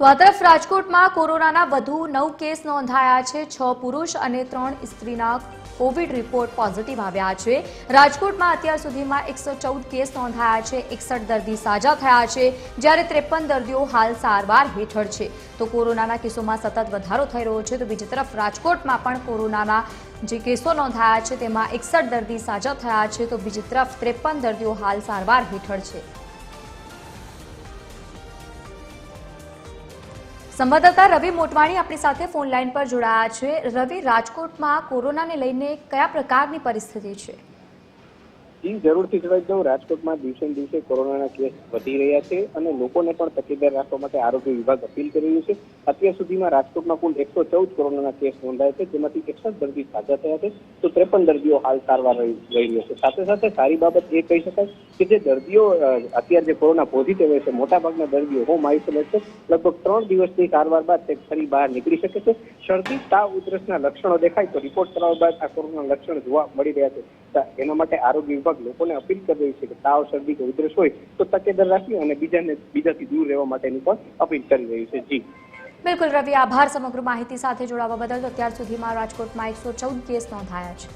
તો આ તરફ રાજકોટમાં કોરોનાના વધુ 9 કેસ નોંધાયા છે। 6 પુરુષ અને 3 સ્ત્રીના કોવિડ રિપોર્ટ પોઝિટિવ આવ્યા છે। રાજકોટમાં અત્યાર સુધીમાં 114 કેસ નોંધાયા છે। 61 દર્દી સાજા થયા છે, જ્યારે 53 દર્દીઓ હાલ સારવાર હેઠળ છે। તો કોરોનાના કેસોમાં સતત વધારો થઈ રહ્યો છે। તો બીજી તરફ રાજકોટમાં પણ કોરોનાના જે કેસો નોંધાયા છે તેમાં 61 દર્દી સાજા થયા છે, તો બીજી તરફ 53 દર્દીઓ હાલ સારવાર હેઠળ છે। સંવાદદાતા રવિ મોટવાણી આપણી સાથે ફોન લાઈન પર જોડાયા છે। રવિ, રાજકોટમાં કોરોનાને લઈને કયા પ્રકારની પરિસ્થિતિ છે? જી જરૂરથી જણાવી દઉં, રાજકોટમાં દિવસે ને દિવસે કોરોનાના કેસ વધી રહ્યા છે અને લોકોને પણ તકેદાર રાખવા માટે આરોગ્ય વિભાગ અપીલ કરી રહ્યું છે। અત્યાર સુધીમાં રાજકોટમાં કુલ 114 કોરોનાના કેસ નોંધાયા છે, જેમાંથી 61 દર્દી સાજા થયા છે, તો 53 દર્દીઓ હાલ સારવાર લઈ રહ્યા છે। સાથે સાથે સારી બાબત એ કહી શકાય કે જે દર્દીઓ અત્યારે જે કોરોના પોઝિટિવ છે, મોટાભાગના દર્દીઓ હોમ આઇસોલેટ છે। લગભગ 3 દિવસની સારવાર બાદ તે ફરી બહાર નીકળી શકે છે। શરદી, તાવ, ઉધરસના લક્ષણો દેખાય તો રિપોર્ટ કરવા બાદ આ કોરોના લક્ષણ જોવા મળી રહ્યા છે। એના માટે આરોગ્ય વિભાગ લોકોને અપીલ કરી રહી છે કે તાવ, શરદી કે ઉધરસ હોય તો તકેદાર રાખી અને બીજાથી દૂર રહેવા માટેની પણ અપીલ કરી રહી છે। જી બિલકુલ રવિ, આભાર સમગ્ર માહિતી સાથે જોડાવા બદલ। તો અત્યાર સુધીમાં રાજકોટમાં 114 કેસ નોંધાયા છે।